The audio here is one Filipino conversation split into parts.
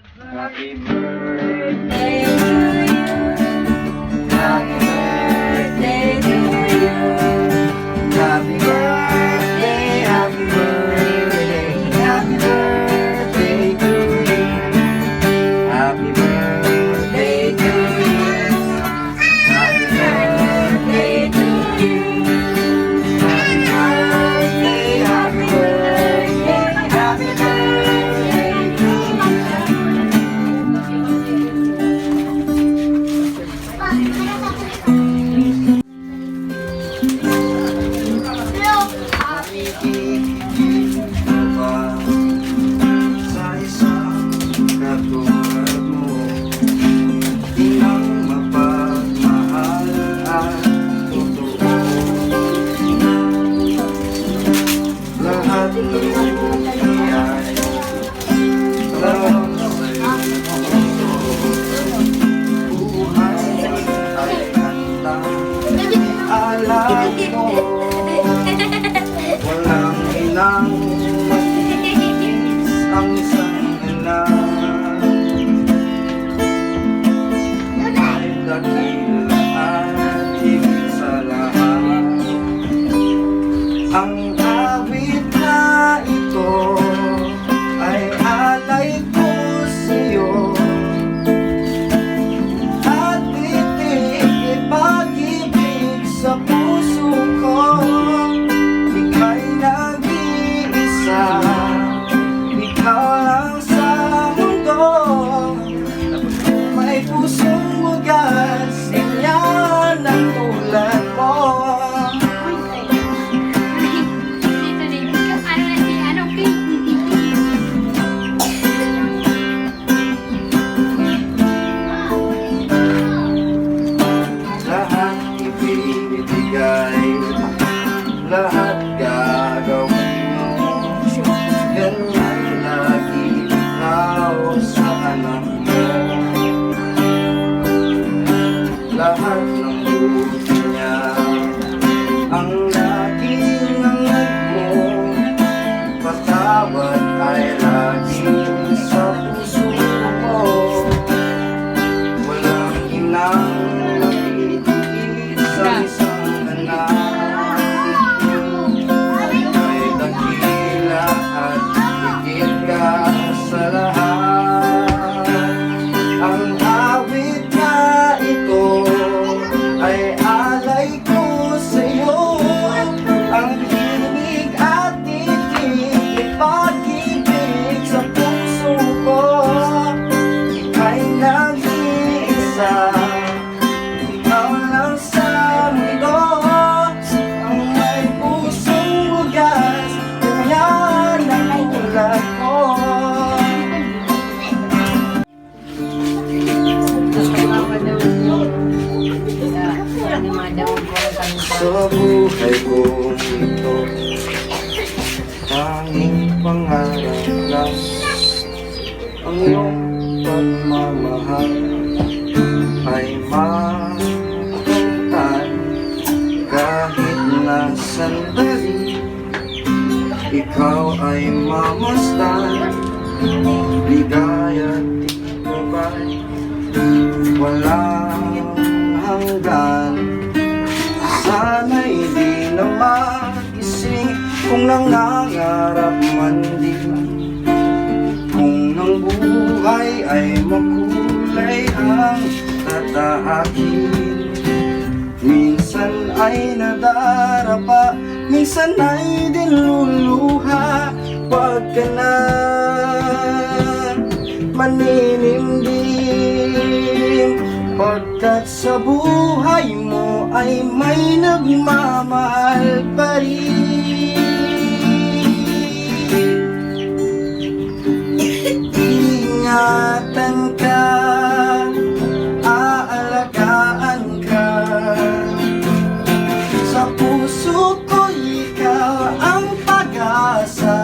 Happy birthday to you. Happy birthday to you. Happy birthday, happy birthday, happy birthday to you. Happy birthday to you. Happy birthday to you. Happy birthday, happy birthday, happy birthday to you. Sa isang katulad mo, inang mapagmahal at totoo. Lahat ng buhay ay alam sa'yo. Buhay ay handang alam mo. Walang inang matiis ang isang anak. Ay dakila at higit sa lahat. Ang awit na ito ay alay ko sa'yo. At titik pag-ibig sa puso ko. Ika'y nag-iisa, ikaw lang sa mundo. May pusong bugas, ganyan ang tulad mo. Lahat ibibigay, lahat gagawin mo. Ganyan lagi ikaw sa anak mo. Lahat ng buti niya ang laging hangad mo. Patawad ay laging sa puso mo. Walang inang matitigil sa isang anak. May dakila at higit ka sa lahat. Ang awit na ito ay alay ko sa'yo. Ang hinig at titig, pag-ibig sa puso ko. Ika'y nag-iisa, ikaw lang sa mundo. Ang may pusong bugas, ganyan ang tulad mo. Sa buhay kong ito, tanging pangarap lang ang iyong pagmamahal ay makamtan. Kahit na sandali, ikaw ay mamasdan. Ligaya at tibay, walang hanggan. Sana'y di na magising kung nangangarap man din. Kung ang buhay ay makulay ang tatahakin. Minsan ay nadarapa, minsan ay dinluluha. Huwag ka na maninindim, pagkat sa buhay mo ay may nagmamahal pa rin. Ingatan ka, aalagaan ka. Sa puso ko ikaw ang pag-asa.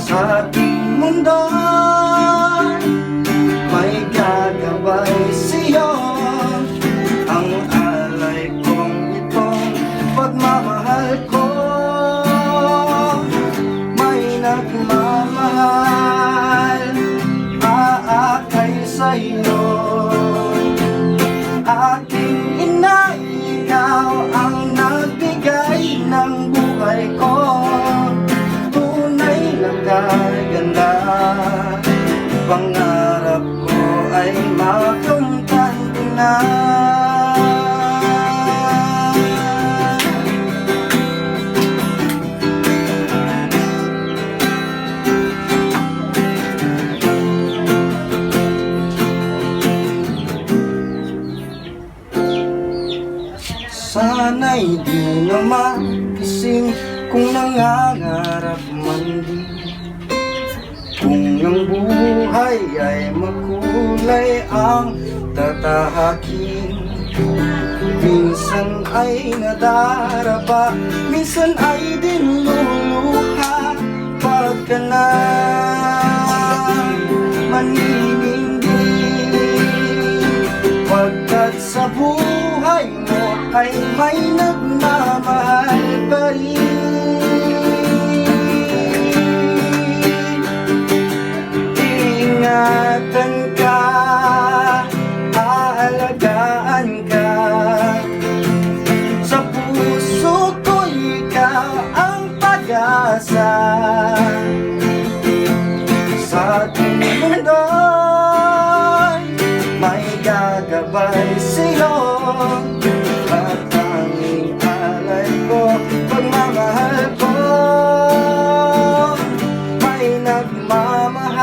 Sa ating mundo may gagabay sa'yo. Ang alay kong itong pagmamahal ko. May nagmamahal nangangarap man di. Kung ang buhay ay makulay ang tatahakin, minsan ay nadarapa, minsan ay dinluluha. Pagka na maninindig, pagkat sa buhay mo ay may nagmamahal pa rin. Ingatan ka, aalagaan ka, sa puso ko ikaw ang pag-asa. Sa ating mundo'y may gagabay sa'yo, at tanging alay ko, pagmamahal ko, may nagmamahal,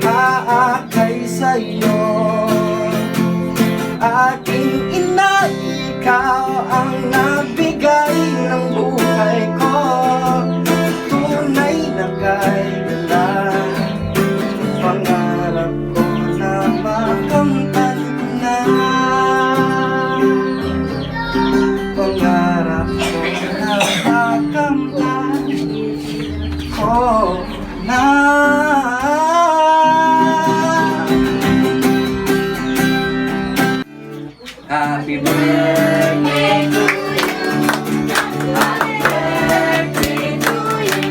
aakay sa'yo. Aking ina, ikaw ang nagbigay ng buhay ko, tunay na kailan. Pangarap ko na makamtan ko na, pangarap ko na makamtan ko na. Happy birthday to you. Happy birthday to you.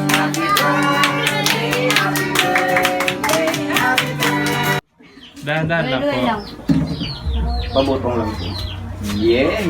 Happy birthday, happy birthday, happy birthday. Dahan-dahan lang po. Pabutong lang po. Yeah.